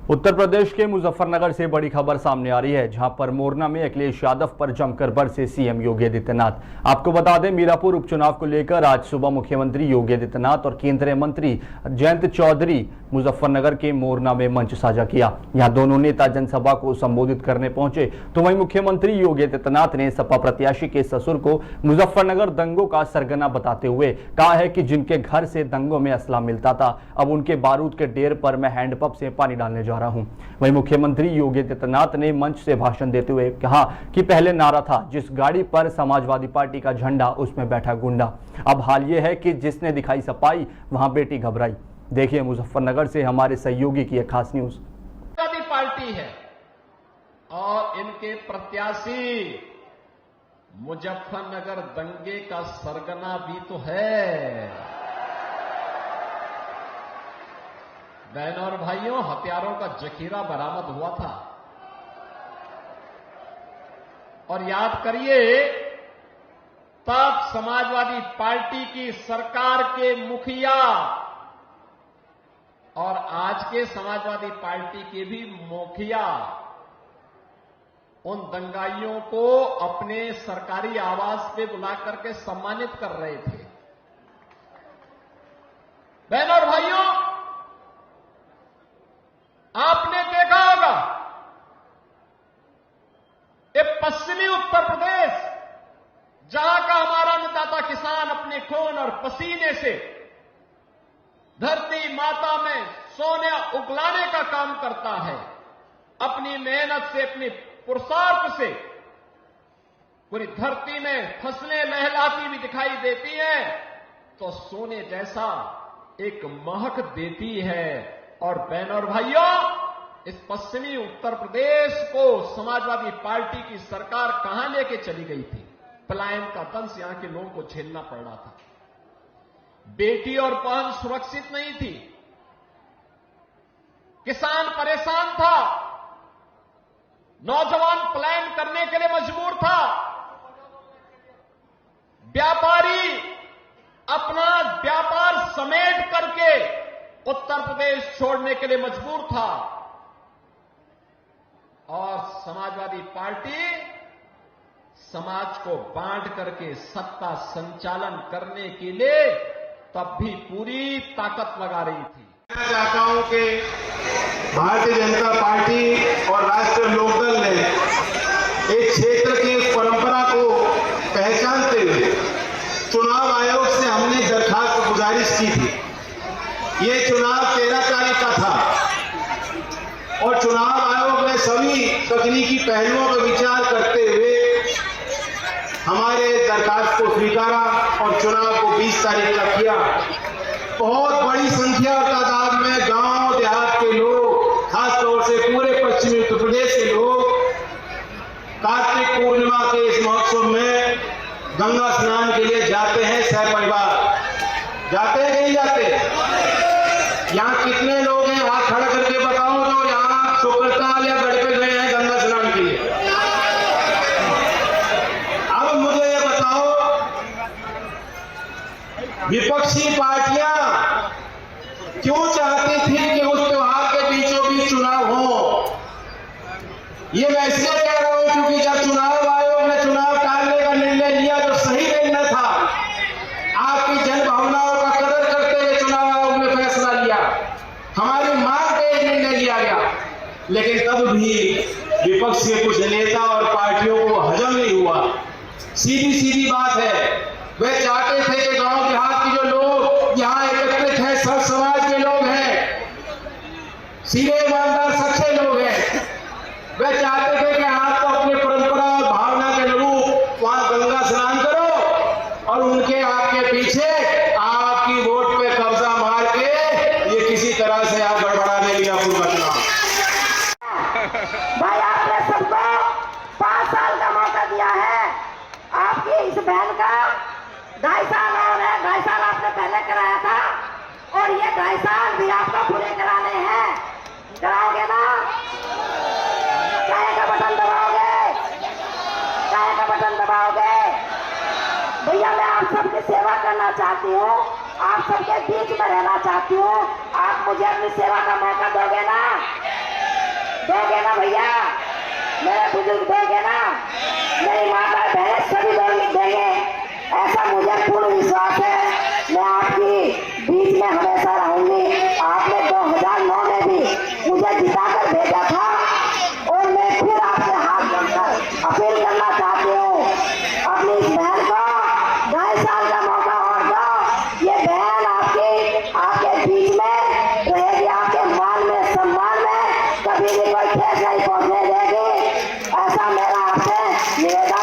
उत्तर प्रदेश के मुजफ्फरनगर से बड़ी खबर सामने आ रही है, जहां पर मोरना में अखिलेश यादव पर जमकर बरसे सीएम योगी आदित्यनाथ। आपको बता दें, मीरापुर उपचुनाव को लेकर आज सुबह मुख्यमंत्री योगी आदित्यनाथ और केंद्रीय मंत्री जयंत चौधरी मुजफ्फरनगर के मोरना में मंच साझा किया। यहां दोनों नेता जनसभा को संबोधित करने पहुंचे, तो वहीं मुख्यमंत्री योगी आदित्यनाथ ने सपा प्रत्याशी के ससुर को मुजफ्फरनगर दंगों का सरगना बताते हुए कहा है कि जिनके घर से दंगों में असला मिलता था, अब उनके बारूद के ढेर पर मैं हैंडपंप से पानी डालने जा रहा हूं। वहीं मुख्यमंत्री योगी आदित्यनाथ ने मंच से भाषण देते हुए कहा कि पहले नारा था, जिस गाड़ी पर समाजवादी पार्टी का झंडा उसमें बैठा गुंडा। अब हाल यह है कि जिसने दिखाई सफाई वहां बेटी घबराई। देखिए मुजफ्फरनगर से हमारे सहयोगी की एक खास न्यूज। समाजवादी पार्टी है और इनके प्रत्याशी मुजफ्फरनगर दंगे का सरगना भी तो है। बहनों और भाइयों, हथियारों का जखीरा बरामद हुआ था और याद करिए, तब समाजवादी पार्टी की सरकार के मुखिया और आज के समाजवादी पार्टी के भी मुखिया उन दंगाइयों को अपने सरकारी आवास पे बुला करके सम्मानित कर रहे थे। बहनों और भाइयों, आपने देखा होगा, ये पश्चिमी उत्तर प्रदेश, जहां का हमारा अन्नदाता किसान अपने खून और पसीने से धरती माता में सोने उगलाने का काम करता है, अपनी मेहनत से, अपनी पुरुषार्थ से पूरी धरती में फसलें लहलाती भी दिखाई देती हैं, तो सोने जैसा एक महक देती है। और बहनों और भाइयों, इस पश्चिमी उत्तर प्रदेश को समाजवादी पार्टी की सरकार कहां लेके चली गई थी? पलायन का दंश यहां के लोगों को झेलना पड़ रहा था। बेटी और बहन सुरक्षित नहीं थी, किसान परेशान था, नौजवान पलायन करने के लिए मजबूर था, व्यापारी अपना व्यापार समेट करके उत्तर प्रदेश छोड़ने के लिए मजबूर था और समाजवादी पार्टी समाज को बांट करके सत्ता संचालन करने के लिए तब भी पूरी ताकत लगा रही थी। मैं चाहता हूं कि भारतीय जनता पार्टी और राष्ट्रीय लोकदल ने एक क्षेत्र की परंपरा को पहचानते हुए चुनाव आयोग से हमने दरखास्त गुजारिश की थी। ये चुनाव 13 तारीख का था और चुनाव आयोग ने सभी तकनीकी पहलुओं पर विचार करते हुए हमारे दरखास्त को स्वीकारा और चुनाव को 20 तारीख का किया। बहुत बड़ी संख्या और तादाद में गांव देहात के लोग, खासतौर से पूरे पश्चिमी उत्तर प्रदेश के लोग कार्तिक पूर्णिमा के इस महोत्सव में गंगा स्नान के लिए जाते हैं। सह परिवार जाते हैं, नहीं जाते? यहाँ कितने लोग हैं? हाथ खड़ा करके बताओ जो यहाँ शुक्रताल या गढ़ पे गए हैं गंगा स्नान के लिए। अब मुझे ये बताओ, विपक्षी पार्टियां क्यों चाहती थी कि उस त्योहार के बीचों बीच चुनाव हो? ये मैं इसलिए कह रहा हूं क्योंकि जब चुनाव आयोग ने चुनाव टालने का निर्णय लिया, जो सही निर्णय था, आपकी जनभावनाओं का कदर करते हुए चुनाव आयोग ने फैसला लिया, हमारी मांग पे निर्णय लिया गया, लेकिन तब भी विपक्ष के कुछ नेता और पार्टियों को हजम नहीं हुआ। सीधी सीधी बात है, वे चाहते थे कि गांव देहात के जो लोग यहाँ एकत्रित हैं, सब समाज के लोग हैं, सीधे ईमानदार सच्चे लोग हैं, वे चाहते थे कि आप तो अपनी परंपरा और भावना के अनुरूप वहां गंगा स्नान करो और उनके आपके पीछे आपकी वोट पे कब्जा मार के ये किसी तरह से आप गड़बड़ाने लिया पूरा चुनाव। भाई आपने सबको 5 साल का मौका दिया है। आपकी इस बहन का 2.5 साल और है। 2.5 साल आपने पहले कराया था और ये 2.5 साल भी आपको पूरे कराने हैं। कराओगे ना? चाहे का बटन दबाओगे? चाहे का बटन दबाओगे? भैया मैं आप सबकी सेवा करना चाहती हूँ, आप सबके बीच में रहना चाहती हूँ। आप मुझे अपनी सेवा का मौका दोगे ना? ना भैया, मेरे बुजुर्ग देंगे ना, मेरी माता बहन सभी लोग देंगे, ऐसा मुझे पूर्ण विश्वास है। मैं आपकी बीच में हमेशा रहूंगी। आपने 2009 में भी मुझे जिताकर भेजा था और मैं फिर आपसे हाथ जोड़कर अपील करना चाहती हूँ, अपनी इस बहन को 2.5 साल का मौका और दो। ये बहन आपके बीच में रहेगी, आपके मान में सम्मान में कभी भी कोई ठेस नहीं पहुंचने देगी। ऐसा मेरा आपसे निवेदन